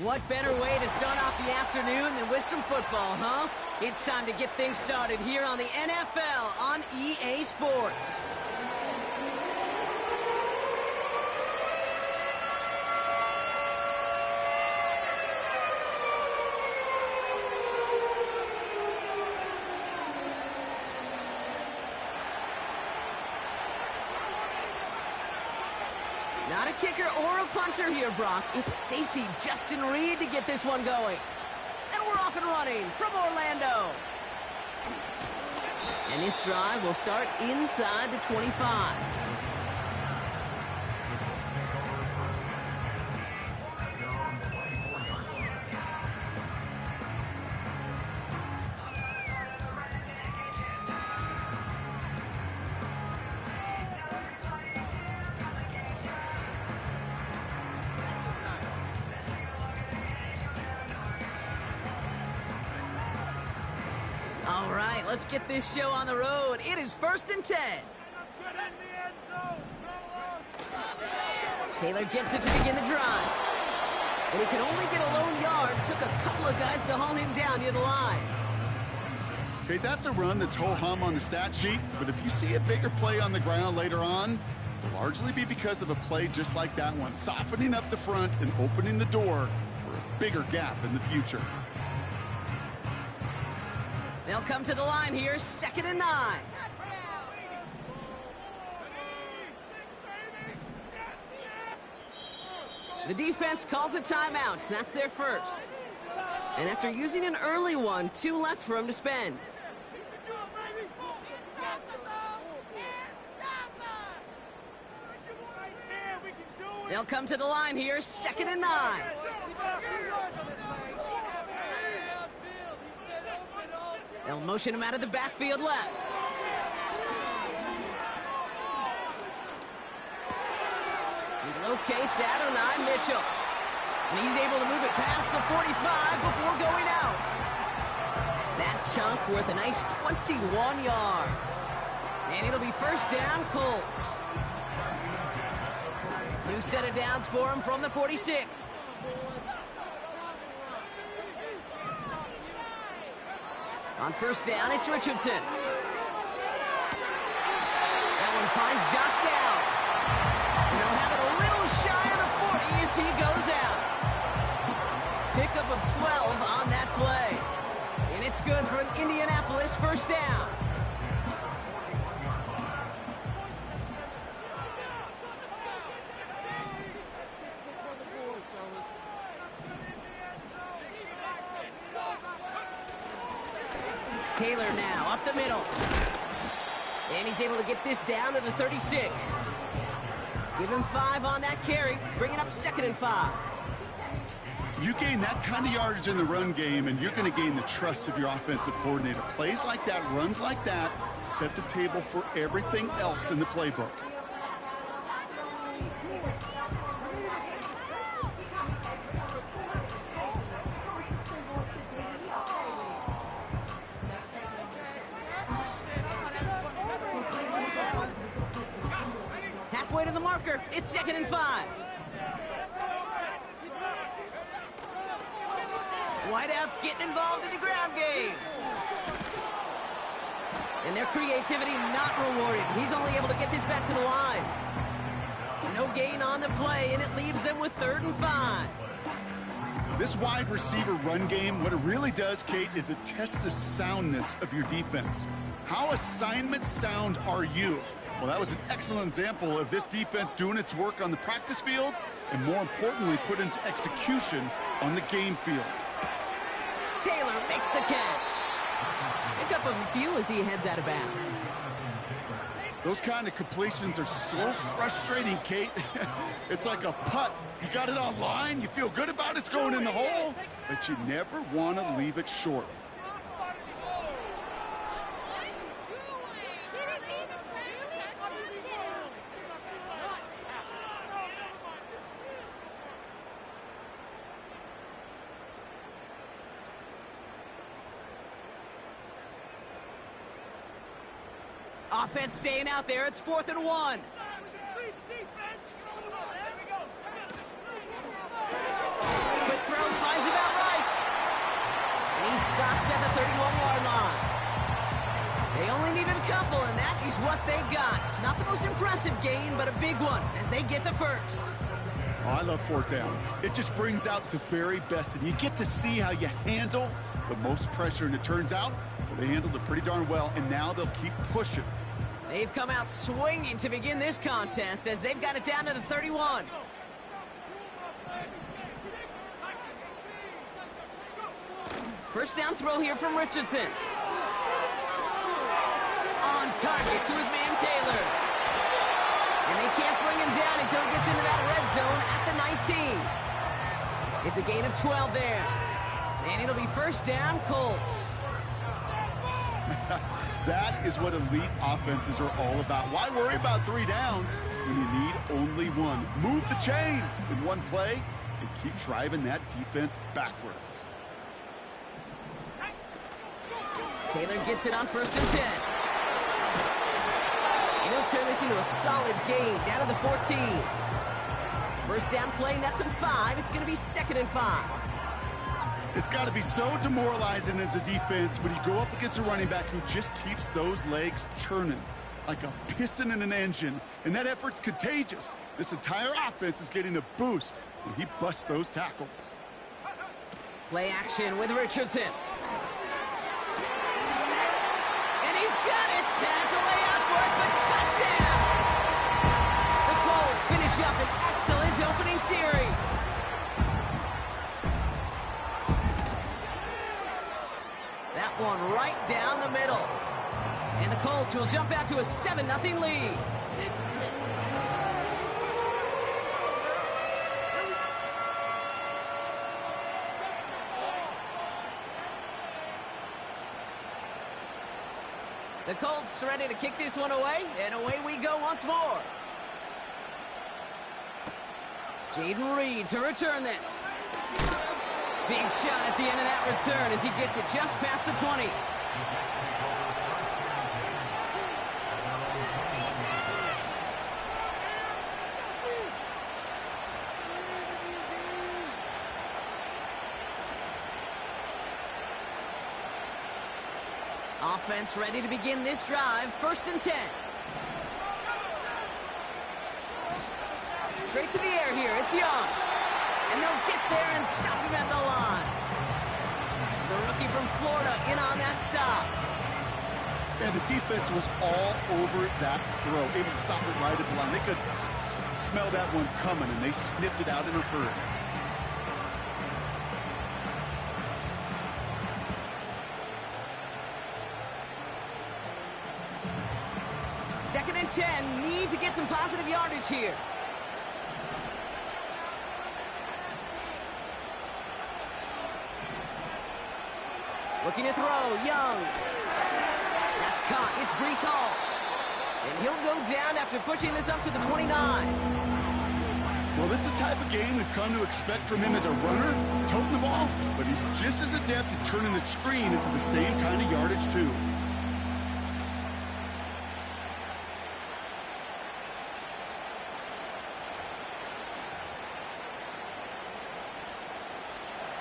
What better way to start off the afternoon than with some football, huh? It's time to get things started here on the NFL on EA Sports. Not a kicker or a punter here, Brock. It's safety Justin Reed to get this one going. And we're off and running from Orlando. And this drive will start inside the 25. All right, let's get this show on the road. It is 1st and 10. Taylor gets it to begin the drive. And he can only get a lone yard. Took a couple of guys to haul him down near the line. Okay, that's a run that's ho-hum on the stat sheet, but if you see a bigger play on the ground later on, it'll largely be because of a play just like that one, softening up the front and opening the door for a bigger gap in the future. They'll come to the line here, 2nd and 9. The defense calls a timeout. That's their first. And after using an early one, 2 left for him to spend. They'll come to the line here, 2nd and 9. They'll motion him out of the backfield left. He locates Adonai Mitchell. And he's able to move it past the 45 before going out. That chunk worth a nice 21 yards. And it'll be 1st down, Colts. New set of downs for him from the 46. On 1st down, it's Richardson. That one finds Josh Downs. And they'll have it a little shy of the 40 as he goes out. Pickup of 12 on that play. And it's good for an Indianapolis 1st down. Taylor now up the middle. And he's able to get this down to the 36. Give him 5 on that carry, bringing up 2nd and 5. You gain that kind of yardage in the run game, and you're going to gain the trust of your offensive coordinator. Plays like that, runs like that, set the table for everything else in the playbook. Halfway to the marker, it's 2nd and 5. Whiteout's getting involved in the ground game. And their creativity not rewarded. He's only able to get this back to the line. No gain on the play, and it leaves them with 3rd and 5. This wide receiver run game, what it really does, Kate, is it tests the soundness of your defense. How assignment sound are you? Well, that was an excellent example of this defense doing its work on the practice field and, more importantly, put into execution on the game field. Taylor makes the catch. Pick up a few as he heads out of bounds. Those kind of completions are so frustrating, Kate. It's like a putt. You got it on line, you feel good about it's going in the hole, but you never want to leave it short. Offense staying out there. It's 4th and 1. Quick throw only needed a couple, and that is what they got. Not the most impressive gain, but a big one as they get the first. Oh, I love fourth downs. It just brings out the very best, and you get to see how you handle the most pressure, and it turns out they handled it pretty darn well, and now they'll keep pushing. They've come out swinging to begin this contest as they've got it down to the 31. First down throw here from Richardson. On target to his man Taylor. And they can't bring him down until he gets into that red zone at the 19. It's a gain of 12 there. And it'll be first down, Colts. That is what elite offenses are all about. Why worry about 3 downs when you need only one? Move the chains in one play and keep driving that defense backwards. Taylor gets it on first and 10. And he'll turn this into a solid gain down to the 14. First down play, nets him 5. It's going to be 2nd and 5. It's got to be so demoralizing as a defense when you go up against a running back who just keeps those legs churning like a piston in an engine, and that effort's contagious. This entire offense is getting a boost when he busts those tackles. Play action with Richardson. And he's got it. Tackle layout for it, but touchdown! The Colts finish up an excellent opening series. That one right down the middle. And the Colts will jump out to a 7-0 lead. The Colts ready to kick this one away, and away we go once more. Jaden Reed to return this. Big shot at the end of that return as he gets it just past the 20. Offense ready to begin this drive. 1st and 10. Straight to the air here. It's Young. And they'll get there and stop him at the line. The rookie from Florida in on that stop. And the defense was all over that throw, able to stop it right at the line. They could smell that one coming, and they sniffed it out in a hurry. Second and 10. Need to get some positive yardage here. Looking to throw, Young. That's caught. It's Breece Hall. And he'll go down after pushing this up to the 29. Well, this is the type of game we've come to expect from him as a runner, toting the ball, but he's just as adept at turning the screen into the same kind of yardage, too.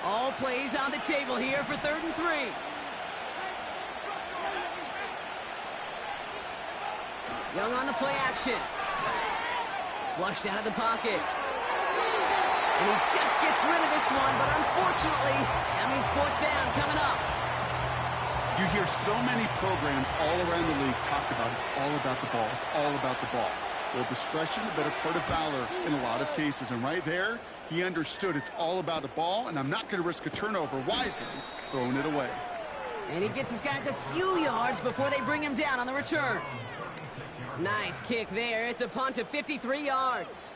All plays on the table here for 3rd and 3. Young on the play action. Flushed out of the pocket. And he just gets rid of this one, but unfortunately, that means 4th down coming up. You hear so many programs all around the league talk about it's all about the ball. It's all about the ball. Well, discretion, the better part of valor in a lot of cases. And right there, he understood it's all about the ball, and I'm not going to risk a turnover wisely, throwing it away. And he gets his guys a few yards before they bring him down on the return. Nice kick there. It's a punt of 53 yards.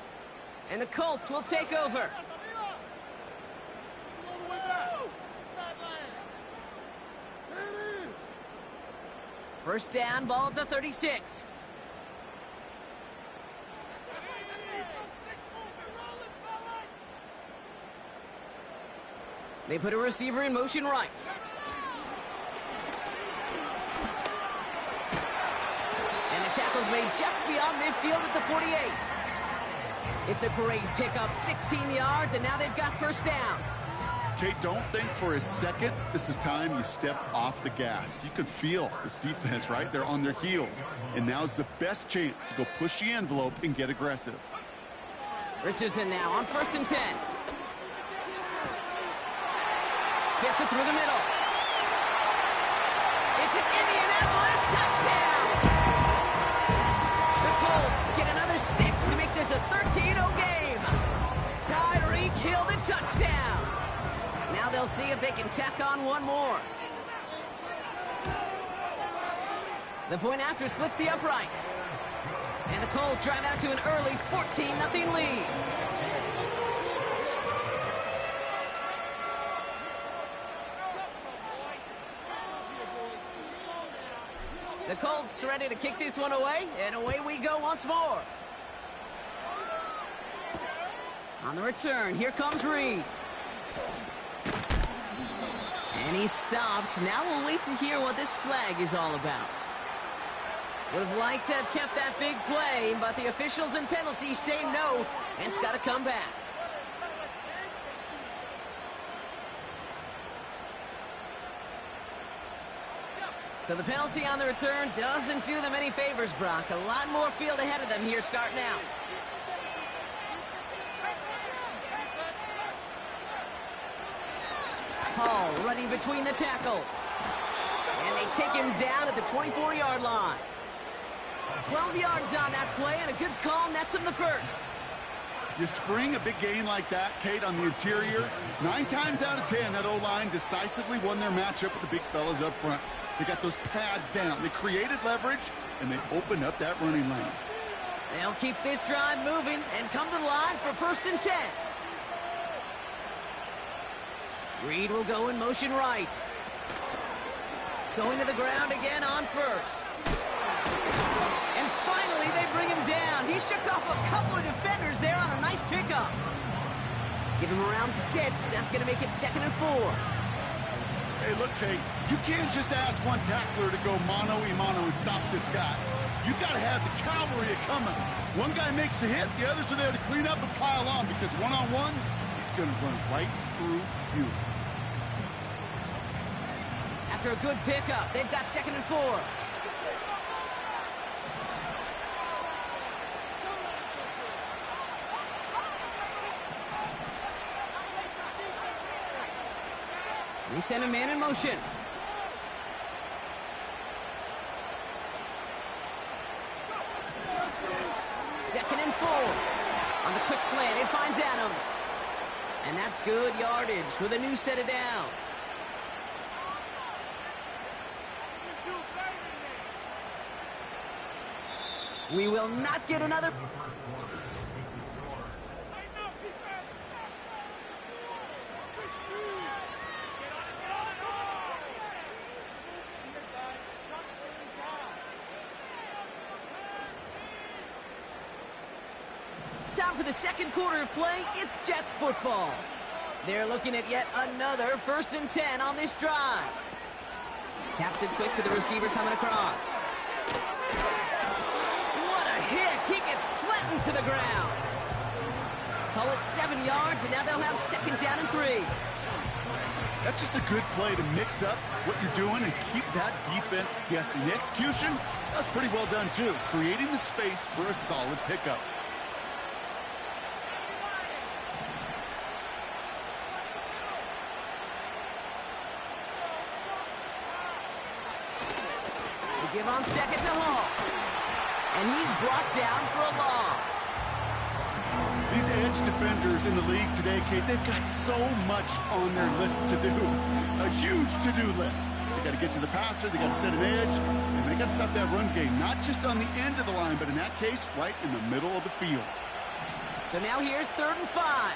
And the Colts will take over. First down, ball at the 36. They put a receiver in motion right. And the tackle's made just beyond midfield at the 48. It's a great pickup, 16 yards, and now they've got first down. Kate, don't think for a second this is time you step off the gas. You can feel this defense, right? They're on their heels. And now's the best chance to go push the envelope and get aggressive. Richardson now on 1st and 10. Gets it through the middle. It's an Indianapolis touchdown! The Colts get another 6 to make this a 13-0 game. Tyreek Hill the touchdown. Now they'll see if they can tack on one more. The point after splits the uprights. And the Colts drive out to an early 14-0 lead. The Colts ready to kick this one away, and away we go once more. On the return, here comes Reed. And he's stopped. Now we'll wait to hear what this flag is all about. Would have liked to have kept that big play, but the officials and penalties say no, and it's got to come back. So the penalty on the return doesn't do them any favors, Brock. A lot more field ahead of them here starting out. Hall running between the tackles. And they take him down at the 24-yard line. 12 yards on that play, and a good call nets him the first. You spring a big gain like that, Kate, on the interior. 9 times out of 10, that O-line decisively won their matchup with the big fellas up front. They got those pads down. They created leverage, and they opened up that running lane. They'll keep this drive moving and come to the line for 1st and 10. Reed will go in motion right. Going to the ground again on 1st. And finally, they bring him down. He shook off a couple of defenders there on a nice pickup. Give him around 6. That's going to make it 2nd and 4. Hey, look, Kate, you can't just ask one tackler to go mano-a-mano and stop this guy. You got to have the cavalry coming. One guy makes a hit, the others are there to clean up and pile on, because one-on-one, he's going to run right through you. After a good pickup, they've got 2nd and 4. They send a man in motion. Second and 4. On the quick slant, it finds Adams. And that's good yardage with a new set of downs. We will not get another. Time for the second quarter of play. It's Jets football. They're looking at yet another 1st and 10 on this drive. Taps it quick to the receiver coming across. What a hit. He gets flattened to the ground. Call it 7 yards, and now they'll have 2nd down and 3. That's just a good play to mix up what you're doing and keep that defense guessing. The execution, that's pretty well done, too. Creating the space for a solid pickup. Give on 2nd to Hall. And he's brought down for a loss. These edge defenders in the league today, Kate, they've got so much on their list to do. A huge to-do list. They got to get to the passer, they got to set an edge, and they got to stop that run game. Not just on the end of the line, but in that case, right in the middle of the field. So now here's 3rd and 5.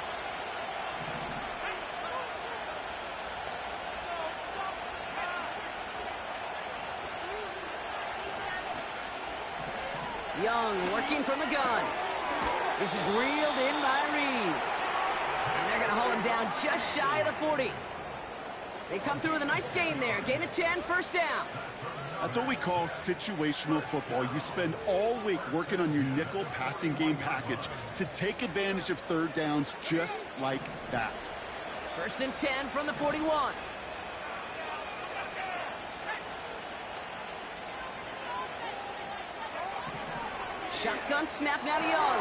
Young working from the gun. This is reeled in by Reed. And they're going to hold him down just shy of the 40. They come through with a nice gain there. Gain of 10, 1st down. That's what we call situational football. You spend all week working on your nickel passing game package to take advantage of 3rd downs just like that. First and 10 from the 41. Shotgun snap now to Young.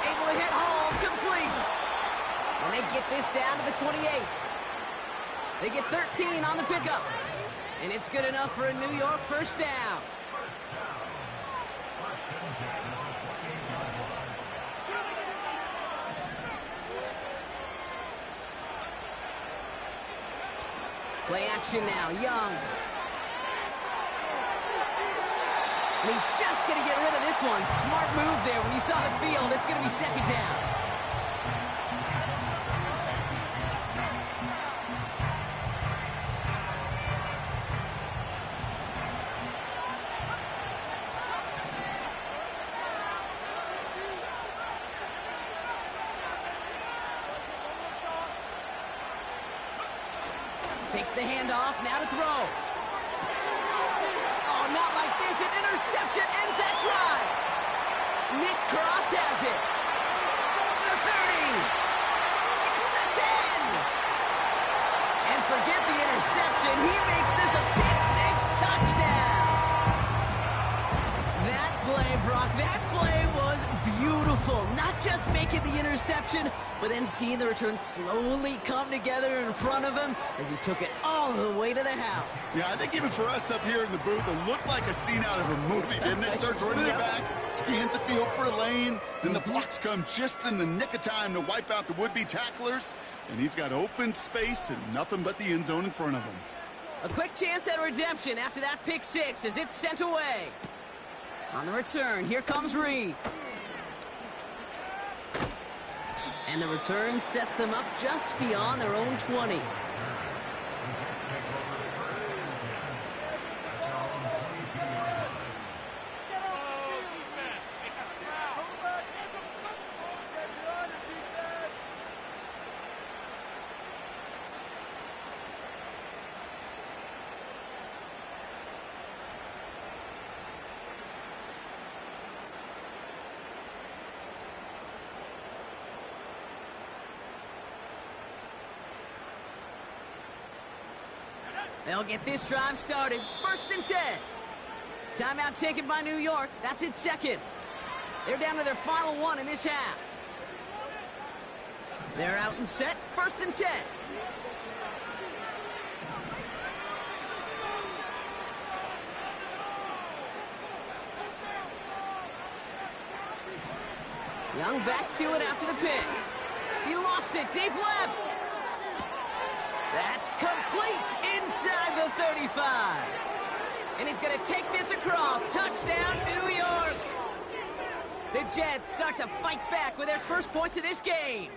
Able to hit home, complete. And they get this down to the 28. They get 13 on the pickup. And it's good enough for a New York first down. Play action now, Young. And he's just going to get rid of this one. Smart move there. When you saw the field, it's going to be second down. Takes the handoff, now to throw. Oh, not like this. An interception ends that drive. Nick Cross has it. The 30. Gets the 10. And forget the interception. He makes this a pick-six touchdown. That play, Brock, that play was beautiful. Not just making the interception, but then seeing the return slowly come together in front of him as he took it all the way to the house. Yeah, I think even for us up here in the booth, it looked like a scene out of a movie, didn't it? Starts running it back, scans the field for a lane, then the blocks come just in the nick of time to wipe out the would-be tacklers, and he's got open space and nothing but the end zone in front of him. A quick chance at redemption after that pick six as it's sent away. On the return, here comes Reed. And the return sets them up just beyond their own 20. They'll get this drive started. First and 10. Timeout taken by New York. That's its second. They're down to their final one in this half. They're out and set. First and 10. Young back to it after the pick. He lofts it deep left. That's complete inside the 35. And he's going to take this across. Touchdown, New York. The Jets start to fight back with their first points of this game.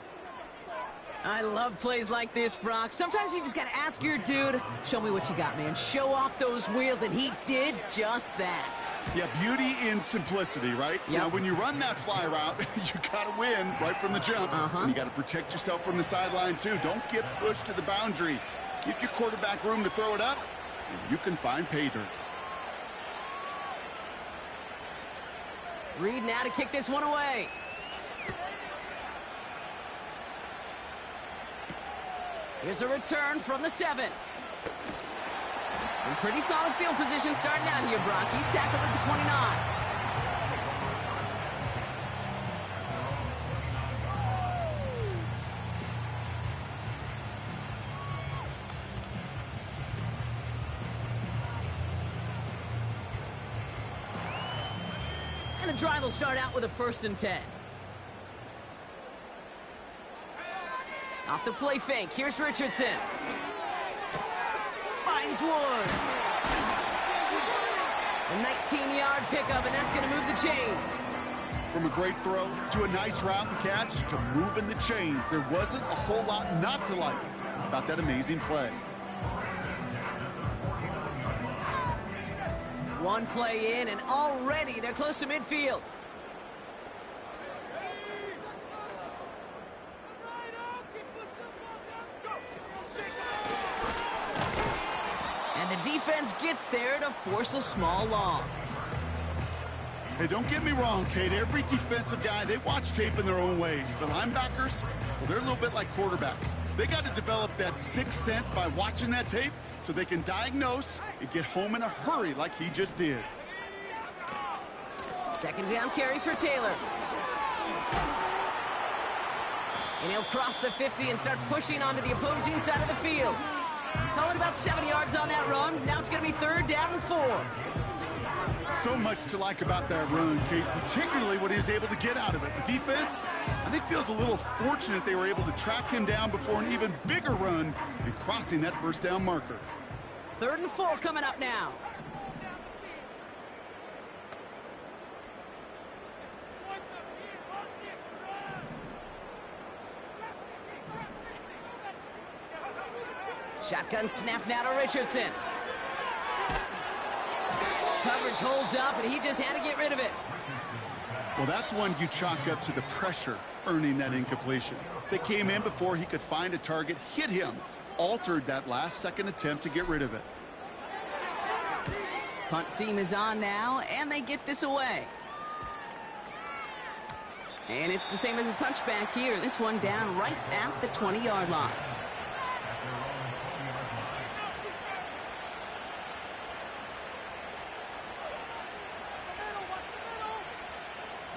I love plays like this, Brock. Sometimes you just got to ask your dude, show me what you got, man. Show off those wheels, and he did just that. Yeah, beauty in simplicity, right? Yep. Now, when you run that fly route, you got to win right from the jump. And you got to protect yourself from the sideline, too. Don't get pushed to the boundary. Give your quarterback room to throw it up, and you can find pay dirt. Reed now to kick this one away. Here's a return from the 7. In pretty solid field position starting out here, Brock. He's tackled at the 29. And the drive will start out with a first and 10. Off the play fake, here's Richardson. Finds Wood. A 19-yard pickup, and that's going to move the chains. From a great throw to a nice route and catch to moving the chains, there wasn't a whole lot not to like about that amazing play. One play in, and already they're close to midfield. And the defense gets there to force a small loss. Hey, don't get me wrong, Kate. Every defensive guy, they watch tape in their own ways. But linebackers, well, they're a little bit like quarterbacks. They got to develop that sixth sense by watching that tape so they can diagnose and get home in a hurry like he just did. Second down carry for Taylor. And he'll cross the 50 and start pushing onto the opposing side of the field. Calling about 7 yards on that run. Now it's going to be 3rd down and 4. So much to like about that run, Kate, particularly what he was able to get out of it. The defense, I think, feels a little fortunate they were able to track him down before an even bigger run and crossing that 1st down marker. 3rd and 4 coming up now. Shotgun snap now to Richardson. Coverage holds up, and he just had to get rid of it. Well, that's one you chalk up to the pressure earning that incompletion. They came in before he could find a target, hit him, altered that last-second attempt to get rid of it. Punt team is on now, and they get this away. And it's the same as a touchback here. This one down right at the 20-yard line.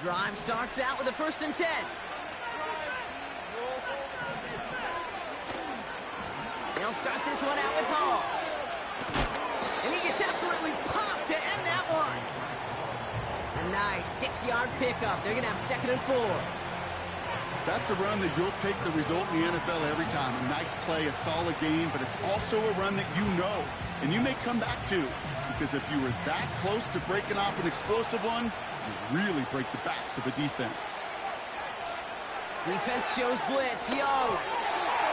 Drive starts out with a 1st and 10. They'll start this one out with Hall. And he gets absolutely popped to end that one. A nice 6-yard pickup. They're going to have 2nd and 4. That's a run that you'll take the result in the NFL every time. A nice play, a solid game, but it's also a run that you know and you may come back to. Because if you were that close to breaking off an explosive one, you really break the backs of the defense. Defense shows blitz. Young.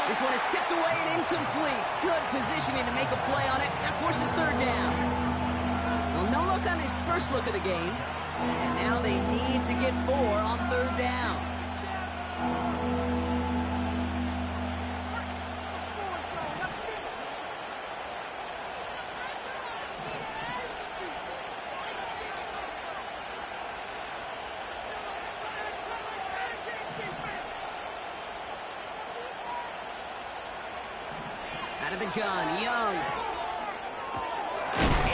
This one is tipped away and incomplete. Good positioning to make a play on it. That forces 3rd down. Well, no look on his first look of the game. And now they need to get 4 on 3rd down. Out of the gun, Young.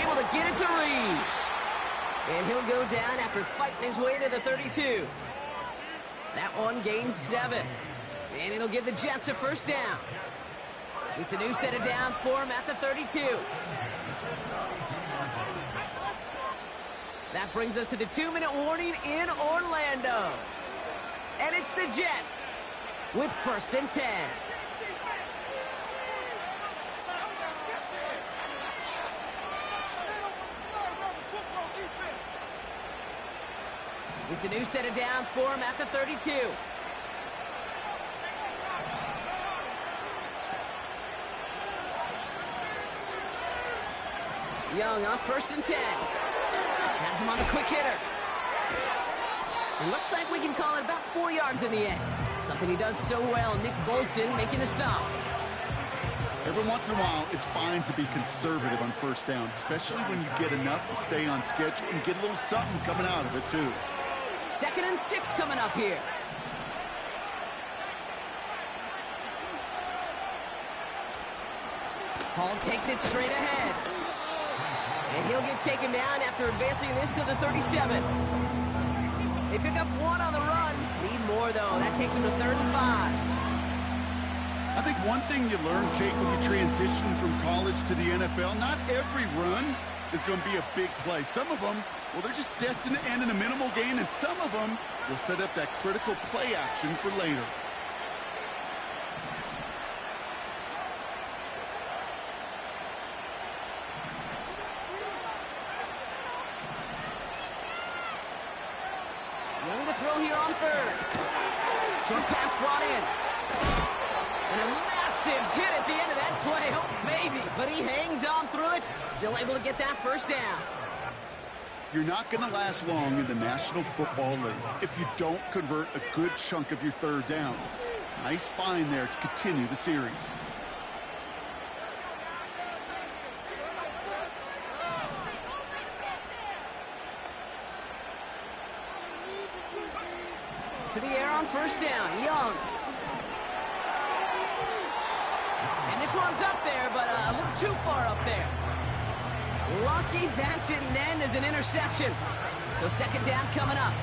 Able to get it to Reed. And he'll go down after fighting his way to the 32. That one gains 7. And it'll give the Jets a 1st down. It's a new set of downs for him at the 32. That brings us to the 2-minute warning in Orlando. And it's the Jets with 1st and 10. It's a new set of downs for him at the 32. Young on 1st and 10. Has him on the quick hitter. It looks like we can call it about 4 yards in the end. Something he does so well, Nick Bolton making a stop. Every once in a while, it's fine to be conservative on 1st down, especially when you get enough to stay on schedule and get a little something coming out of it, too. 2nd and 6 coming up here. Hall takes it straight ahead. And he'll get taken down after advancing this to the 37. They pick up 1 on the run. Need more, though. That takes him to 3rd and 5. I think one thing you learn, Kate, when you transition from college to the NFL, not every run is going to be a big play. Some of them, well, they're just destined to end in a minimal gain, and some of them will set up that critical play action for later. Young to throw here on 3rd. Short pass brought in. And a massive hit at the end of that play. Oh, baby. But he hangs on through it. Still able to get that 1st down. You're not going to last long in the National Football League if you don't convert a good chunk of your 3rd downs. Nice find there to continue the series. To the air on first down. Young. And this one's up there, but a little too far up there. Lucky that didn't end as an interception. So second down coming up.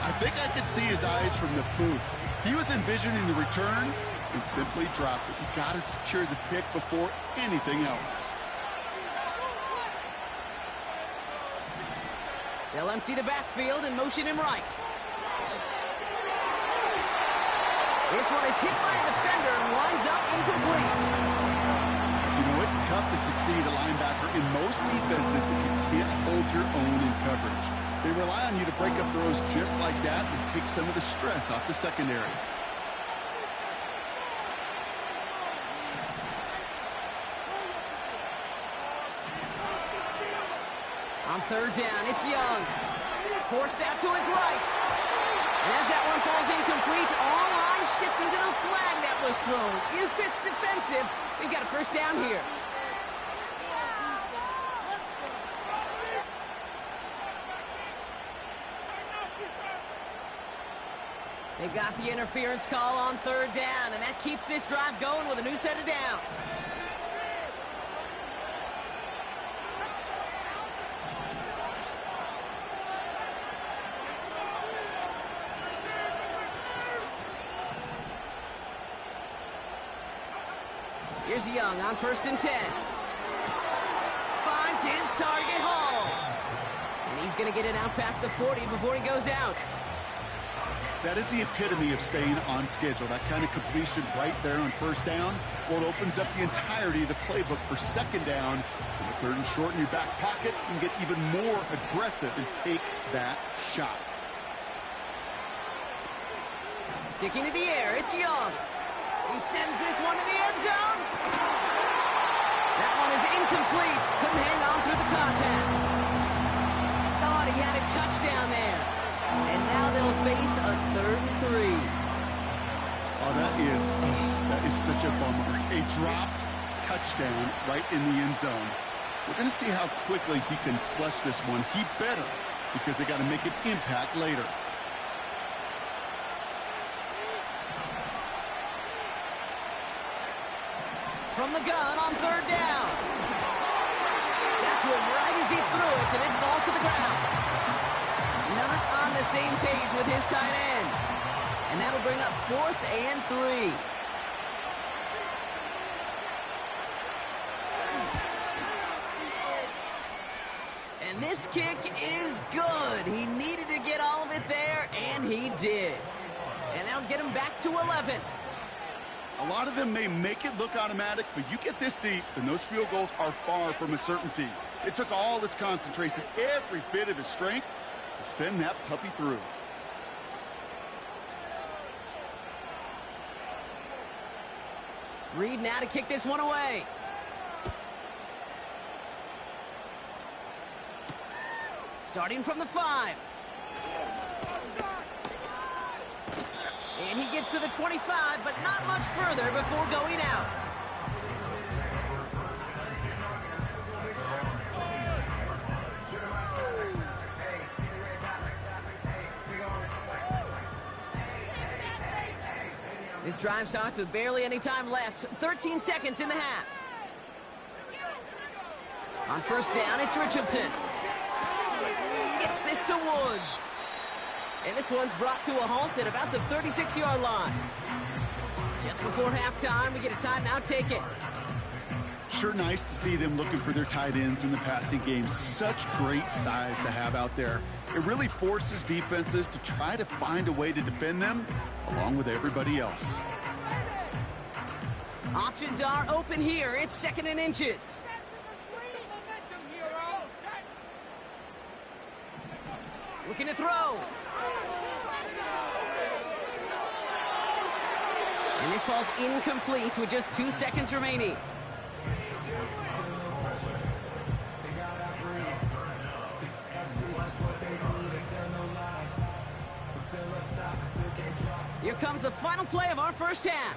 I think I could see his eyes from the booth. He was envisioning the return and simply dropped it. You got to secure the pick before anything else. They'll empty the backfield and motion him right. This one is hit by a defender and winds up incomplete. You know, it's tough to succeed a linebacker in most defenses if you can't hold your own in coverage. They rely on you to break up throws just like that and take some of the stress off the secondary. On third down, it's Young. Forced out to his right. And as that one falls incomplete, all eyes shifting to the flag that was thrown. If it's defensive, we've got a first down here. They got the interference call on third down, and that keeps this drive going with a new set of downs. Here's Young on 1st and 10. Finds his target hole. And he's going to get it out past the 40 before he goes out. That is the epitome of staying on schedule. That kind of completion right there on first down. Well, it opens up the entirety of the playbook for second down. And a third and short in your back pocket, and get even more aggressive and take that shot. Sticking to the air, it's Young. He sends this one to the end zone. That one is incomplete. Couldn't hang on through the contact. Thought he had a touchdown there. And now they'll face a 3rd and 3. Oh, that is such a bummer. A dropped touchdown right in the end zone. We're going to see how quickly he can flush this one. He better, because they got to make an impact later. From the gun on third down. Got to him right as he threw it, and it falls to the ground. Not on the same page with his tight end. And that'll bring up 4th and 3. And this kick is good. He needed to get all of it there, and he did. And that'll get him back to 11. A lot of them may make it look automatic, but you get this deep, and those field goals are far from a certainty. It took all his concentration, every bit of his strength, to send that puppy through. Reed now to kick this one away. Starting from the 5. And he gets to the 25, but not much further before going out. This drive starts with barely any time left. 13 seconds in the half. On first down, it's Richardson. Gets this to Woods. And this one's brought to a halt at about the 36-yard line. Just before halftime, we get a timeout taken. Sure nice to see them looking for their tight ends in the passing game. Such great size to have out there. It really forces defenses to try to find a way to defend them along with everybody else. Options are open here. It's 2nd and inches. Looking to throw. And this falls incomplete with just 2 seconds remaining. Here comes the final play of our first half.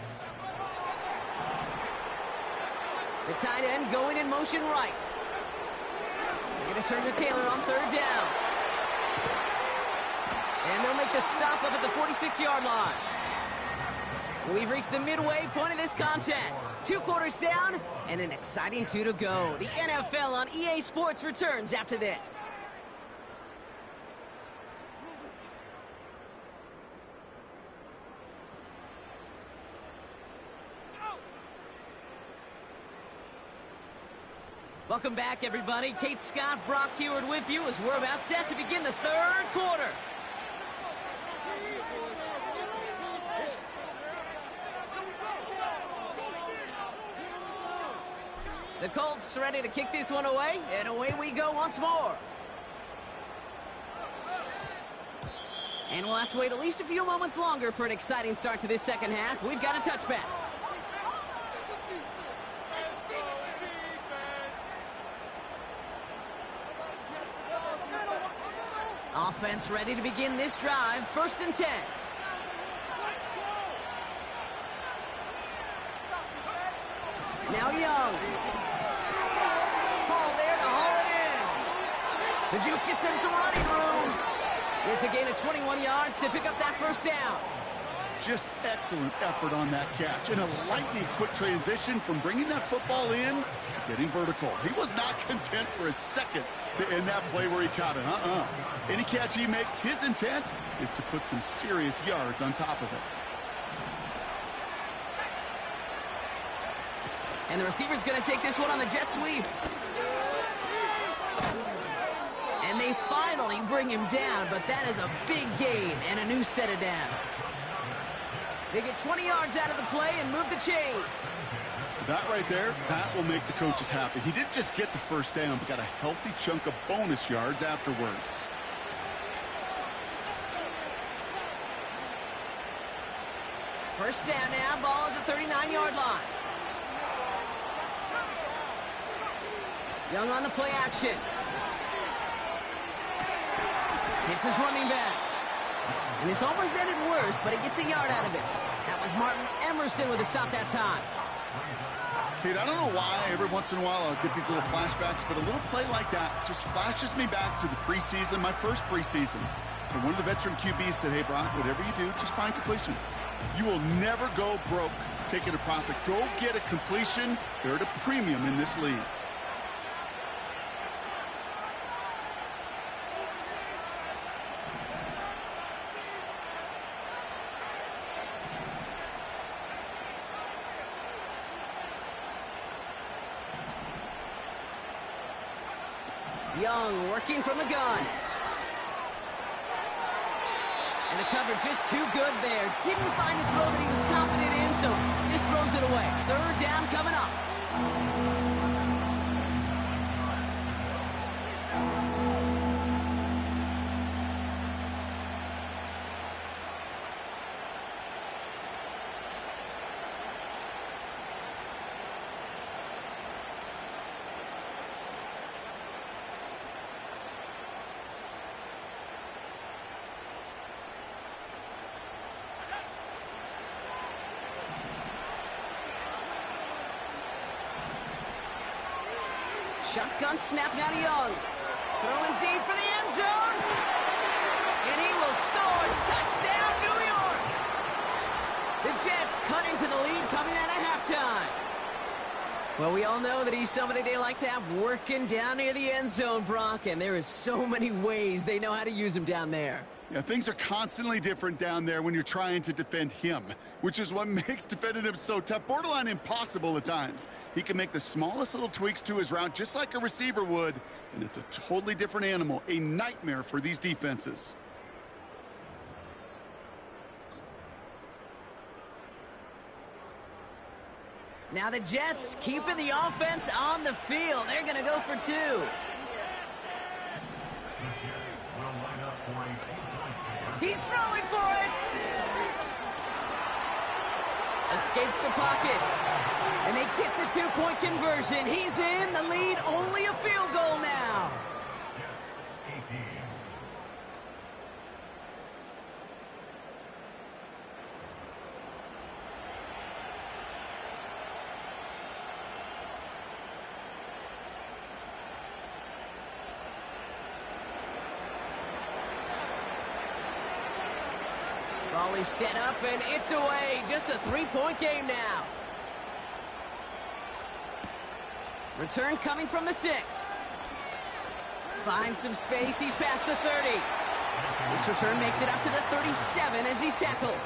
The tight end going in motion right. They're going to turn to Taylor on third down. And they'll make the up at the 46-yard line. We've reached the midway point of this contest. 2 quarters down and an exciting 2 to go. The NFL on EA Sports returns after this. Welcome back, everybody. Kate Scott, Brock Heward with you as we're about set to begin the 3rd quarter. The Colts ready to kick this one away, and away we go once more. And we'll have to wait at least a few moments longer for an exciting start to this second half. We've got a touchback. Offense ready to begin this drive. 1st and 10. Now Young. Hall there to haul it in. The Duke gets him some running room. It's a gain of 21 yards to pick up that 1st down. Just excellent effort on that catch. And a lightning quick transition from bringing that football in to getting vertical. He was not content for a second to end that play where he caught it. Any catch he makes, his intent is to put some serious yards on top of it. And the receiver's going to take this one on the jet sweep. And they finally bring him down, but that is a big gain and a new set of downs. They get 20 yards out of the play and move the chains. That right there, that will make the coaches happy. He didn't just get the 1st down, but got a healthy chunk of bonus yards afterwards. First down now, ball at the 39-yard line. Young on the play action. Hits his running back. And this almost ended worse, but he gets a yard out of it. That was Martin Emerson with a stop that time. Kate, I don't know why every once in a while I'll get these little flashbacks, but a little play like that just flashes me back to the preseason, my first preseason. And one of the veteran QBs said, hey, Brock, whatever you do, just find completions. You will never go broke taking a profit. Go get a completion. They're at a premium in this league. Young working from the gun. And the cover just too good there. Didn't find the throw that he was confident in, so just throws it away. 3rd down coming up. Shotgun snap now to Young. Throwing deep for the end zone. And he will score. Touchdown, New York. The Jets cut into the lead coming out of halftime. Well, we all know that he's somebody they like to have working down near the end zone, Brock, and there is so many ways they know how to use him down there. Yeah, things are constantly different down there when you're trying to defend him, which is what makes defending him so tough, borderline impossible at times. He can make the smallest little tweaks to his route just like a receiver would, and it's a totally different animal, a nightmare for these defenses. Now the Jets keeping the offense on the field. They're going to go for 2. He's throwing for it. Escapes the pocket. And they get the 2-point conversion. He's in the lead. Only a field goal now. Ball is set up, and it's away. Just a three-point game now. Return coming from the 6. Finds some space. He's past the 30. This return makes it up to the 37 as he's tackled.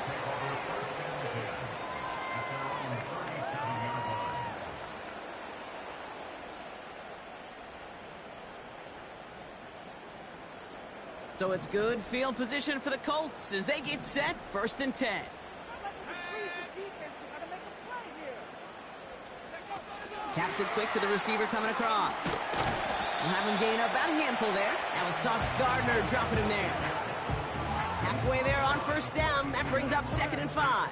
So it's good field position for the Colts as they get set, 1st and 10. Taps it quick to the receiver coming across. We'll have him gain about a handful there. That was Sauce Gardner dropping him there. Halfway there on 1st down. That brings up 2nd and 5.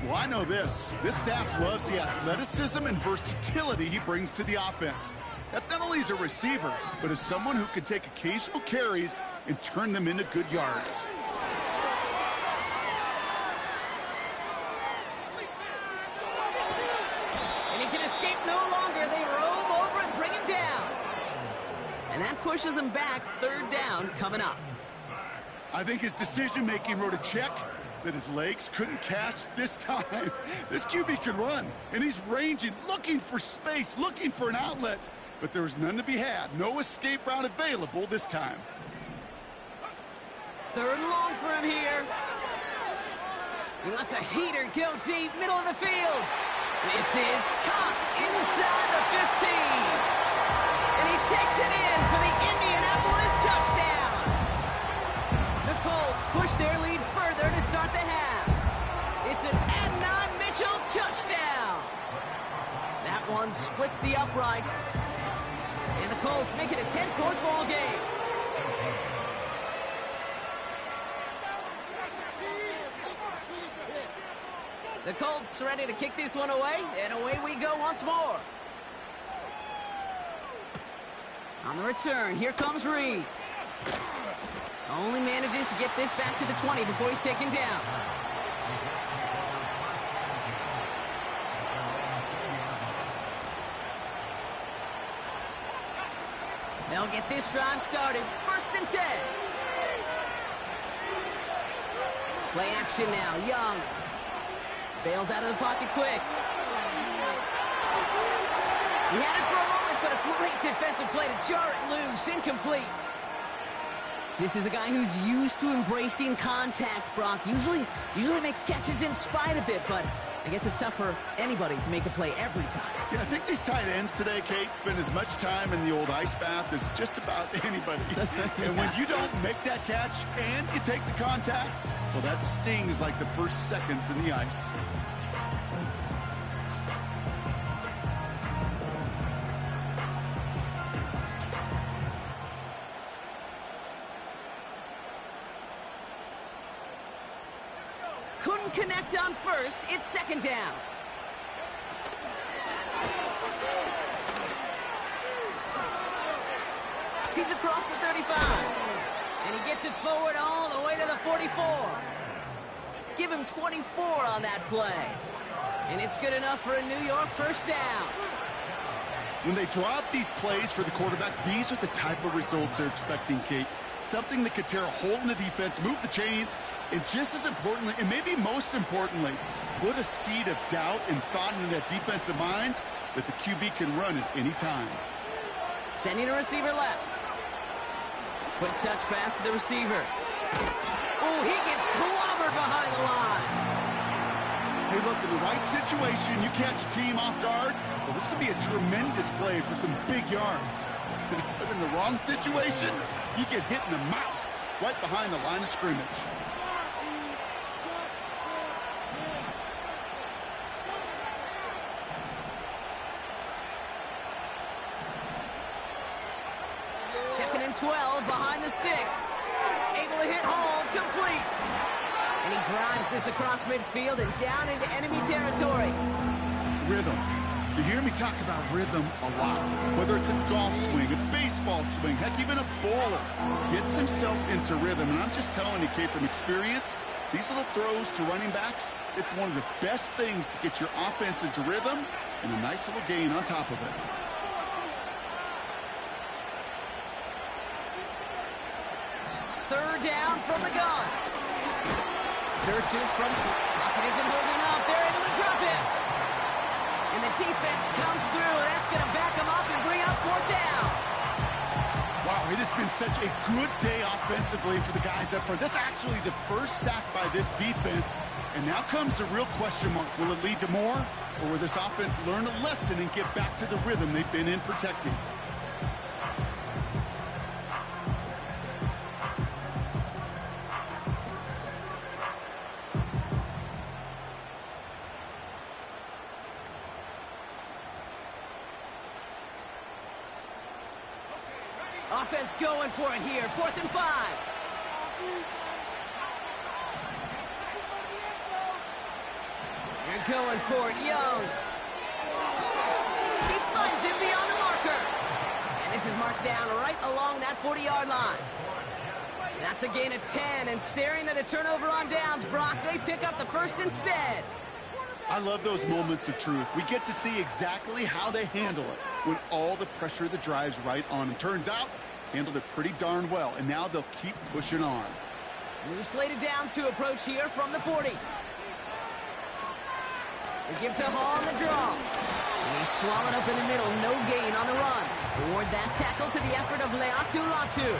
Well, I know this. This staff loves the athleticism and versatility he brings to the offense. That's not only as a receiver, but as someone who can take occasional carries and turn them into good yards. And he can escape no longer. They roam over and bring him down. And that pushes him back, 3rd down coming up. I think his decision-making wrote a check that his legs couldn't catch this time. This QB can run, and he's ranging, looking for space, looking for an outlet. But there was none to be had. No escape route available this time. 3rd and long for him here. He lets a heater go deep, middle of the field. This is caught inside the 15. And he takes it in for the Indianapolis touchdown. The Colts push their lead further to start the half. It's an Adnan Mitchell touchdown. That one splits the uprights. And the Colts make it a 10-point ball game. The Colts ready to kick this one away, and away we go once more. On the return, here comes Reed. Only manages to get this back to the 20 before he's taken down. They'll get this drive started. 1st and 10. Play action now. Young bails out of the pocket quick. He had it for a moment, but a great defensive play to jar it loose. Incomplete. This is a guy who's used to embracing contact, Brock. Usually makes catches in spite of it, but I guess it's tough for anybody to make a play every time. Yeah, I think these tight ends today, Kate, spend as much time in the old ice bath as just about anybody. And when you don't make that catch and you take the contact, well, that stings like the first seconds in the ice. Couldn't connect on 1st. It's 2nd down. He's across the 35. And he gets it forward all the way to the 44. Give him 24 on that play. And it's good enough for a New York 1st down. When they draw up these plays for the quarterback, these are the type of results they're expecting, Kate. Something that could tear a hole in the defense, move the chains, and just as importantly, and maybe most importantly, put a seed of doubt and thought into that defensive mind that the QB can run at any time. Sending a receiver left. Quick touch pass to the receiver. Oh, he gets clobbered behind the line. Hey, look, in the right situation, you catch a team off guard, well, this could be a tremendous play for some big yards. But in the wrong situation, you get hit in the mouth right behind the line of scrimmage. Second and 12 behind the sticks. Able to hit home, complete. And he drives this across midfield and down into enemy territory. Rhythm. You hear me talk about rhythm a lot. Whether it's a golf swing, a baseball swing, heck, even a bowler gets himself into rhythm. And I'm just telling you, Kate, from experience, these little throws to running backs, it's one of the best things to get your offense into rhythm and a nice little gain on top of it. Third down from the gun. Searches from Pocket isn't holding up. They're able to drop it. And the defense comes through. That's going to back them up and bring up fourth down. Wow, it has been such a good day offensively for the guys up front. That's actually the first sack by this defense. And now comes the real question mark. Will it lead to more? Or will this offense learn a lesson and get back to the rhythm they've been in protecting? Offense going for it here. 4th and 5. They're going for it. Young. He finds it beyond the marker. And this is marked down right along that 40-yard line. That's a gain of 10. And staring at a turnover on downs, Brock, they pick up the first instead. I love those moments of truth. We get to see exactly how they handle it when all the pressure that drives right on them. Turns out, handled it pretty darn well, and now they'll keep pushing on. New slated downs to approach here from the 40. They give to Hall on the draw. And he's swallowed up in the middle. No gain on the run. Award that tackle to the effort of Leatu Latu.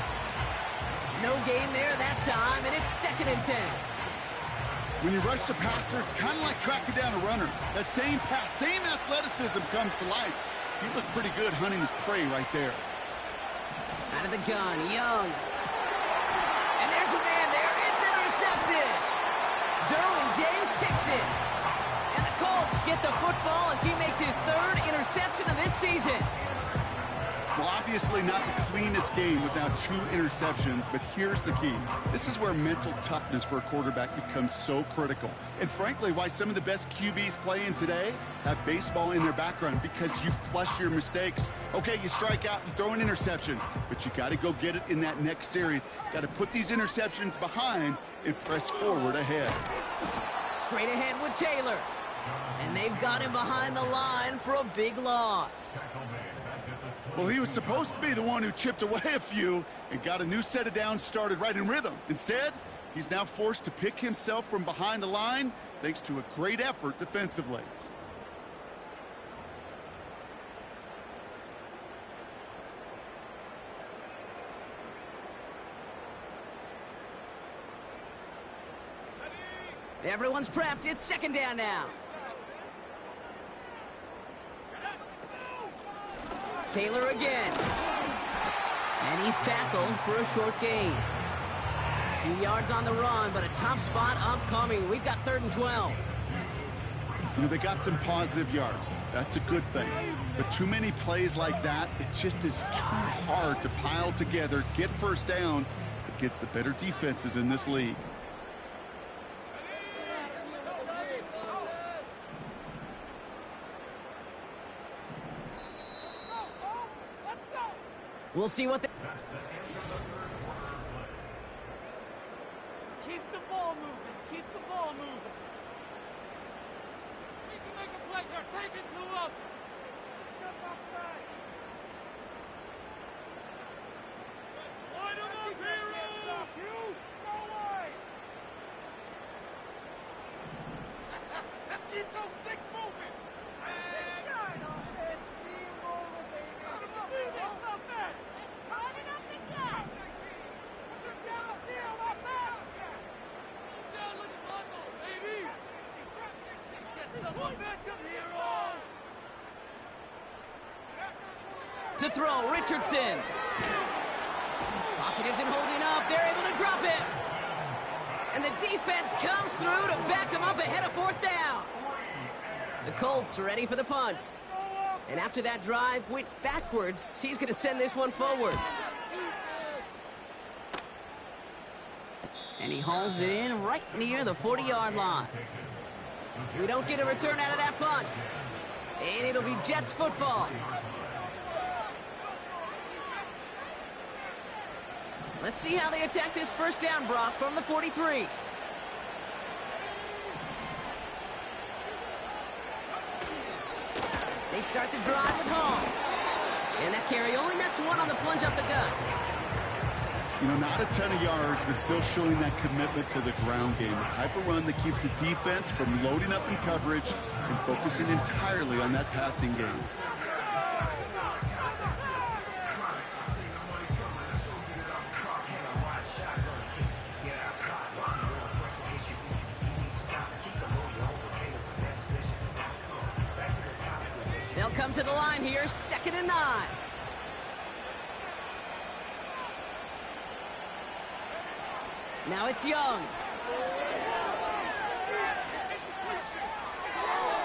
No gain there that time, and it's 2nd and 10. When you rush the passer, it's kind of like tracking down a runner. That same pass, same athleticism comes to life. He looked pretty good hunting his prey right there. Out of the gun, Young. And there's a man there. It's intercepted. Derwin James picks it. And the Colts get the football as he makes his 3rd interception of this season. Well, obviously not the cleanest game with now 2 interceptions, but here's the key. This is where mental toughness for a quarterback becomes so critical. And frankly, why some of the best QBs playing today have baseball in their background, because you flush your mistakes. Okay, you strike out, you throw an interception, but you got to go get it in that next series. Got to put these interceptions behind and press forward ahead. Straight ahead with Taylor. And they've got him behind the line for a big loss. Well, he was supposed to be the one who chipped away a few and got a new set of downs started right in rhythm. Instead, he's now forced to pick himself from behind the line thanks to a great effort defensively. Everyone's prepped. It's 2nd down now. Taylor again. And he's tackled for a short gain. 2 yards on the run, but a tough spot upcoming. We've got 3rd and 12. You know, they got some positive yards. That's a good thing. But too many plays like that, it just is too hard to pile together, get first downs against the better defenses in this league. We'll see what they... Keep the ball moving. Keep the ball moving. We can make a play. They're taking too long. Jump outside. Let's line them up, hero. Stop you. Go away. Let's keep those sticks moving. Shine on this. Steamroller, baby. Cut him up, man. Stop that. Running up the gut. Push us down the field. Up there. Down with the bundle, baby. Get some momentum, hero. To throw, Richardson. Pocket isn't holding up. They're able to drop it. And the defense comes through to back them up ahead of 4th down. The Colts ready for the punt. And after that drive went backwards, he's going to send this one forward. And he hauls it in right near the 40-yard line. We don't get a return out of that punt. And it'll be Jets football. Let's see how they attack this first down, Brock, from the 43. They start the drive with Hall. And that carry only nets 1 on the plunge up the gut. You know, not a ton of yards, but still showing that commitment to the ground game. The type of run that keeps the defense from loading up in coverage and focusing entirely on that passing game. They'll come to the line here, 2nd and 9. Now it's Young.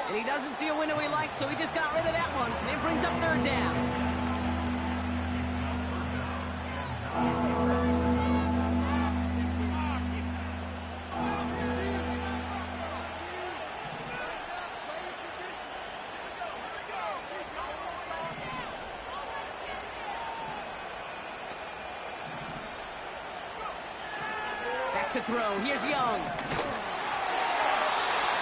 And he doesn't see a window he likes, so he just got rid of that one. And it brings up 3rd down. To throw. Here's Young.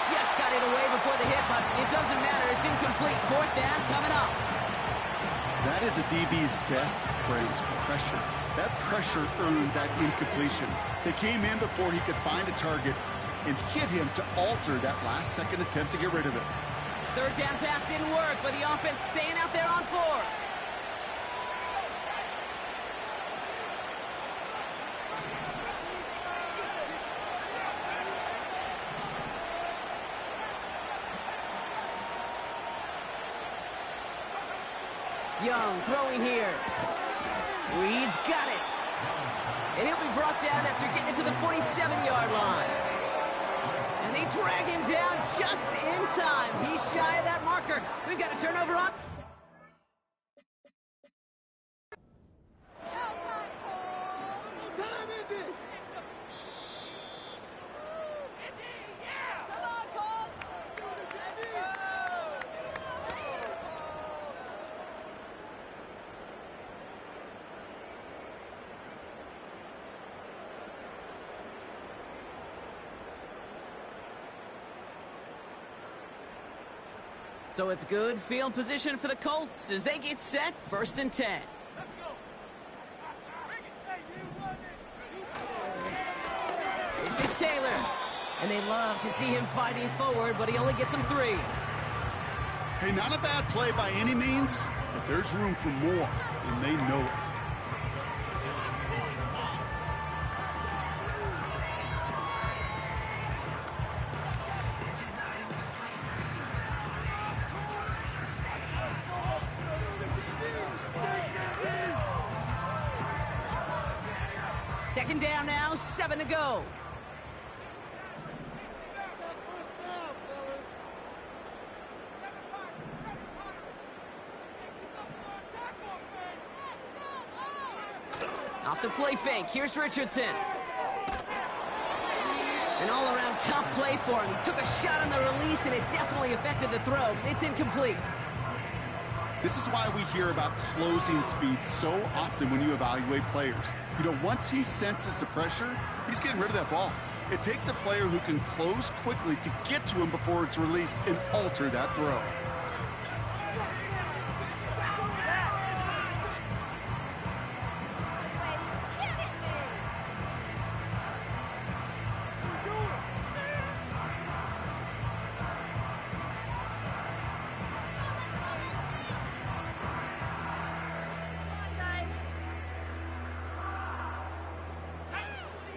Just got it away before the hit, but it doesn't matter. It's incomplete. 4th down coming up. That is a DB's best friend, pressure. That pressure earned that incompletion. They came in before he could find a target and hit him to alter that last-second attempt to get rid of it. 3rd down pass didn't work, but the offense staying out there on 4th. Young throwing here. Reed's got it. And he'll be brought down after getting it to the 47-yard line. And they drag him down just in time. He's shy of that marker. We've got a turnover on. So it's good field position for the Colts as they get set, 1st and 10. This is Taylor. And they love to see him fighting forward, but he only gets them 3. Hey, not a bad play by any means, but there's room for more, and they know it. Second down now, 7 to go. Off the play fake, here's Richardson. An all-around tough play for him. He took a shot on the release, and it definitely affected the throw. It's incomplete. This is why we hear about closing speed so often when you evaluate players. You know, once he senses the pressure, he's getting rid of that ball. It takes a player who can close quickly to get to him before it's released and alter that throw.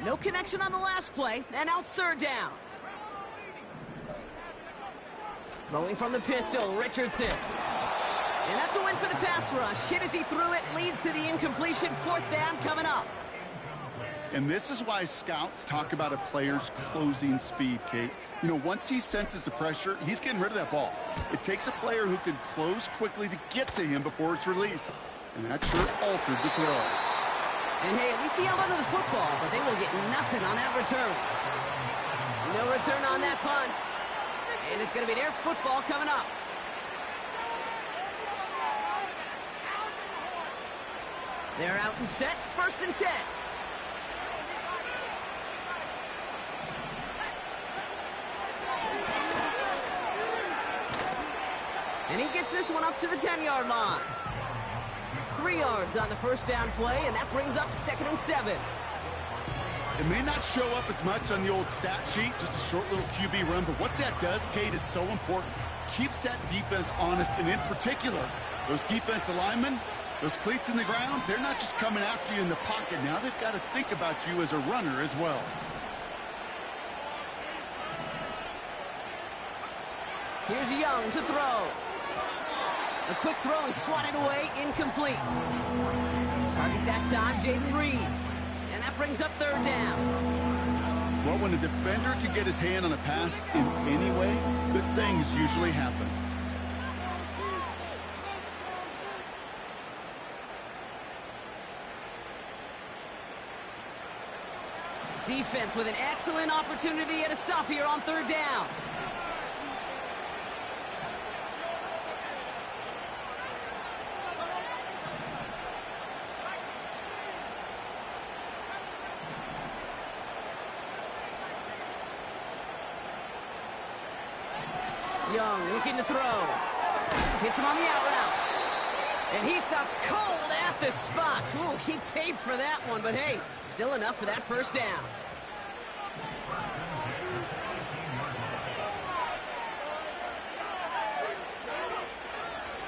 No connection on the last play, and now it's 3rd down. Throwing from the pistol, Richardson. And that's a win for the pass rush. Hit as he threw it, leads to the incompletion. 4th down coming up. And this is why scouts talk about a player's closing speed, Kate. You know, once he senses the pressure, he's getting rid of that ball. It takes a player who can close quickly to get to him before it's released. And that sure altered the throw. And hey, at least he held onto the football, but they will get nothing on that return. No return on that punt. And it's going to be their football coming up. They're out and set, 1st and 10. And he gets this one up to the 10-yard line. 3 3 yards on the first down play, and that brings up 2nd and 7. It may not show up as much on the old stat sheet, just a short little QB run, but what that does, Kate, is so important. Keeps that defense honest, and in particular, those defensive linemen, those cleats in the ground, they're not just coming after you in the pocket. Now they've got to think about you as a runner as well. Here's Young to throw. A quick throw is swatted away, incomplete. Target that time, Jaden Reed. And that brings up 3rd down. Well, when a defender can get his hand on a pass in any way, good things usually happen. Defense with an excellent opportunity at a stop here on 3rd down. Young looking to throw. Hits him on the out route. And he stopped cold at the spot. Ooh, he paid for that one, but hey, still enough for that 1st down.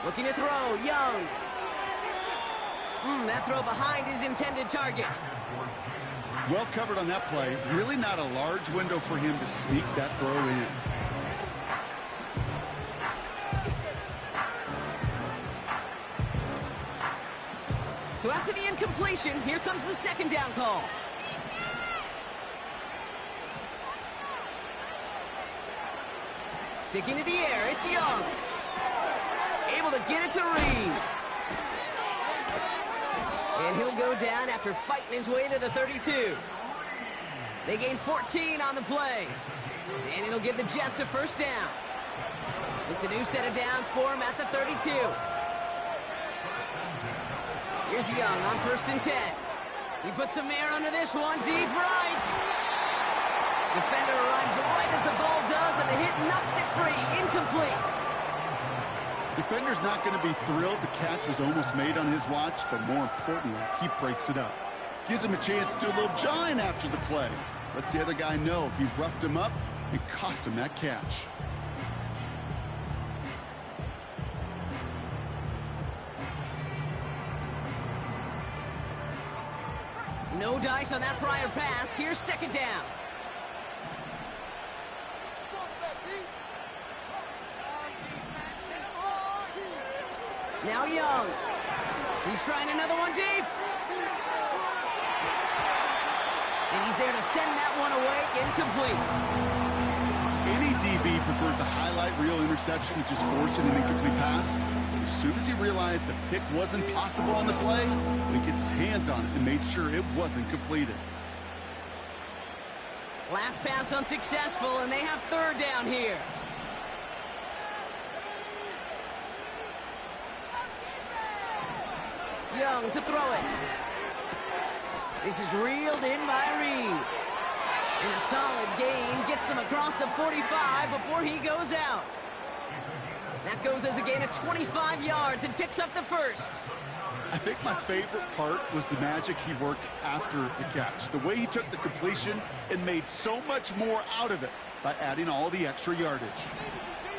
Looking to throw, Young. That throw behind his intended target. Well covered on that play. Really not a large window for him to sneak that throw in. So after the incompletion, here comes the 2nd down call. Sticking to the air, it's Young. Able to get it to Reed. And he'll go down after fighting his way to the 32. They gain 14 on the play. And it'll give the Jets a 1st down. It's a new set of downs for him at the 32. Here's Young on 1st and 10. He puts some air under this one, deep right. Defender arrives right as the ball does, and the hit knocks it free, incomplete. Defender's not going to be thrilled the catch was almost made on his watch, but more importantly, he breaks it up. Gives him a chance to do a little jawing after the play. Lets the other guy know he roughed him up and cost him that catch. No dice on that prior pass. Here's 2nd down. Now Young. He's trying another one deep. And he's there to send that one away, incomplete. Any DB prefers a highlight reel interception to just forcing an incomplete pass. As soon as he realized a pick wasn't possible on the play, he gets his hands on it and made sure it wasn't completed. Last pass unsuccessful, and they have 3rd down here. Young to throw it. This is reeled in by Reed. And a solid gain gets them across the 45 before he goes out. That goes as a gain of 25 yards and picks up the 1st. I think my favorite part was the magic he worked after the catch. The way he took the completion and made so much more out of it by adding all the extra yardage.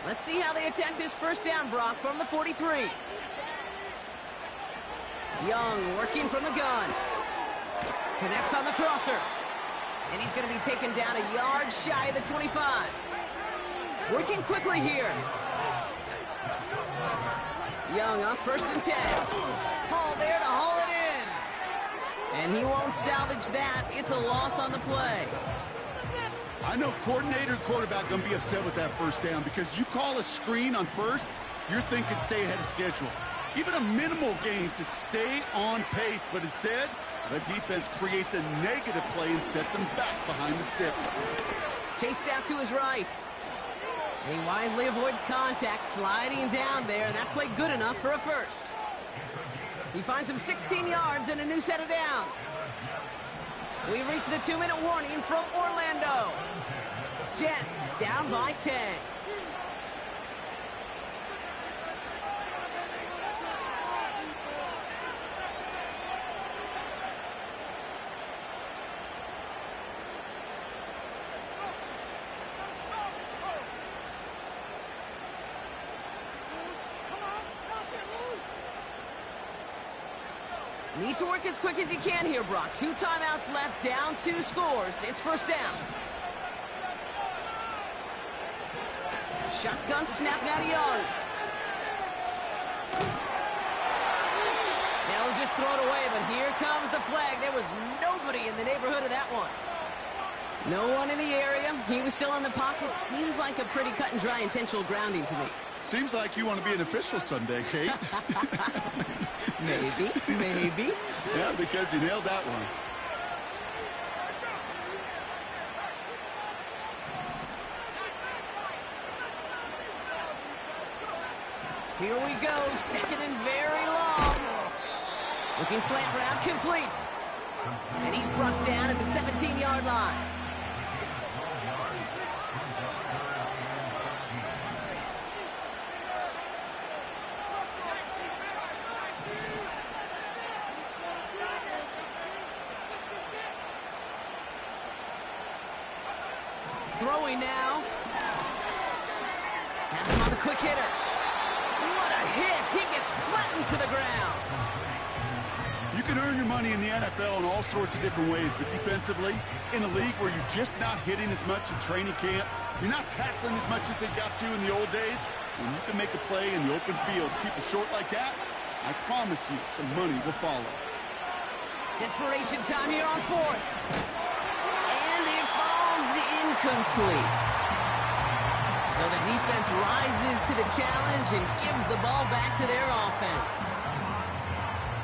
Let's see how they attack this 1st down, Brock, from the 43. Young working from the gun. Connects on the crosser. And he's going to be taken down a yard shy of the 25. Working quickly here. Young on 1st and 10. Paul there to haul it in. And he won't salvage that. It's a loss on the play. I know coordinator and quarterback going to be upset with that 1st down because you call a screen on 1st, you're thinking stay ahead of schedule. Even a minimal gain to stay on pace, but instead, the defense creates a negative play and sets him back behind the sticks. Chased out to his right. And he wisely avoids contact, sliding down there, and that played good enough for a 1st. He finds him 16 yards and a new set of downs. We reach the 2-minute warning from Orlando. Jets down by 10. Need to work as quick as you can here, Brock. 2 timeouts left, down 2 scores. It's first down. Shotgun snap now to Young. They'll just throw it away, but here comes the flag. There was nobody in the neighborhood of that one. No one in the area. He was still in the pocket. Seems like a pretty cut and dry intentional grounding to me. Seems like you want to be an official someday, Kate. Maybe. Yeah, because you nailed that one. Here we go, second and very long. Looking slant route, complete. And he's brought down at the 17-yard line. Throwing now. Has him on the quick hitter. What a hit! He gets flattened to the ground. You can earn your money in the NFL in all sorts of different ways, but defensively, in a league where you're just not hitting as much in training camp, you're not tackling as much as they got to in the old days, when you can make a play in the open field, keep it short like that, I promise you some money will follow. Desperation time here on 4th. And it falls incomplete. So the defense rises to the challenge and gives the ball back to their offense.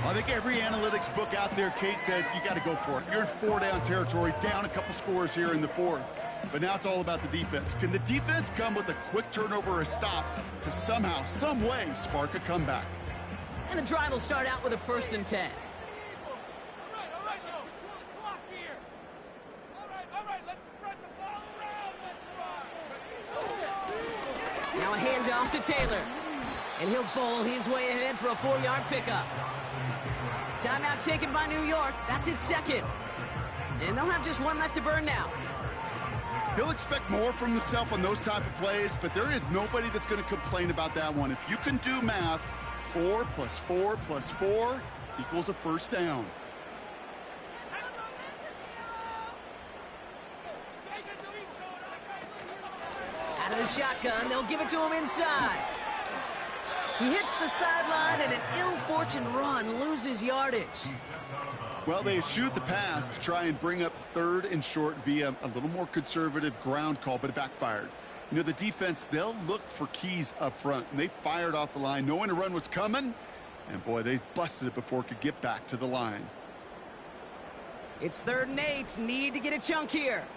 Well, I think every analytics book out there, Kate, said you got to go for it. You're in 4-down territory, down a couple scores here in the 4th. But now it's all about the defense. Can the defense come with a quick turnover or a stop to somehow, some way, spark a comeback? And the drive will start out with a 1st and 10. All right, clock here. All right, let's spread the ball around. Let's run. Now a handoff to Taylor. And he'll bowl his way ahead for a 4-yard pickup. Timeout taken by New York. That's its 2nd. And they'll have just 1 left to burn now. He'll expect more from himself on those type of plays, but there is nobody that's going to complain about that one. If you can do math, 4 + 4 + 4 equals a 1st down. Out of the shotgun, they'll give it to him inside. He hits the sideline, and an ill-fortuned run loses yardage. Well, they eschewed the pass to try and bring up 3rd and short via a little more conservative ground call, but it backfired. You know, the defense, they'll look for keys up front, and they fired off the line knowing a run was coming, and boy, they busted it before it could get back to the line. It's 3rd and 8. Need to get a chunk here.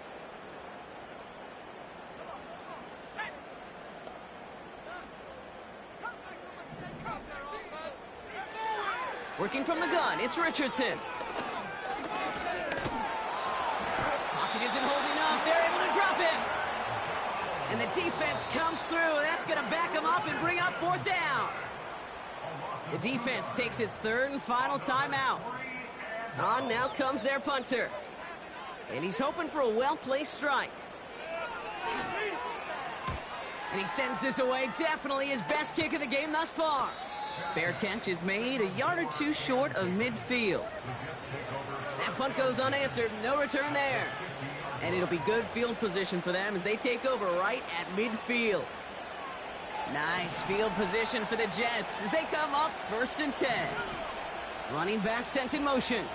Working from the gun, it's Richardson. Pocket isn't holding up. They're able to drop him. And the defense comes through. That's going to back him up and bring up 4th down. The defense takes its 3rd and final timeout. On now comes their punter. And he's hoping for a well-placed strike. And he sends this away. Definitely his best kick of the game thus far. Fair catch is made a yard or 2 short of midfield. That punt goes unanswered. No return there. And it'll be good field position for them as they take over right at midfield. Nice field position for the Jets as they come up 1st and 10. Running back sent in motion.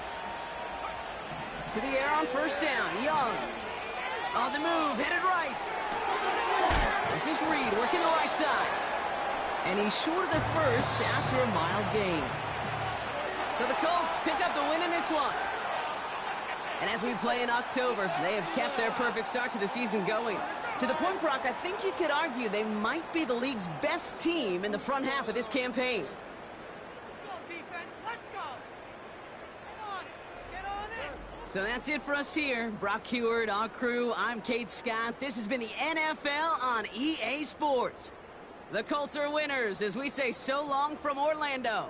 To the air on 1st down. Young. On the move, headed right. This is Reed working the right side. And he's short of the 1st after a mild gain. So the Colts pick up the win in this one. And as we play in October, they have kept their perfect start to the season going. To the point, Brock, I think you could argue they might be the league's best team in the front half of this campaign. Let's go, defense. Let's go. Come on. Get on it. So that's it for us here. Brock Heward, our crew, I'm Kate Scott. This has been the NFL on EA Sports. The Colts are winners as we say so long from Orlando.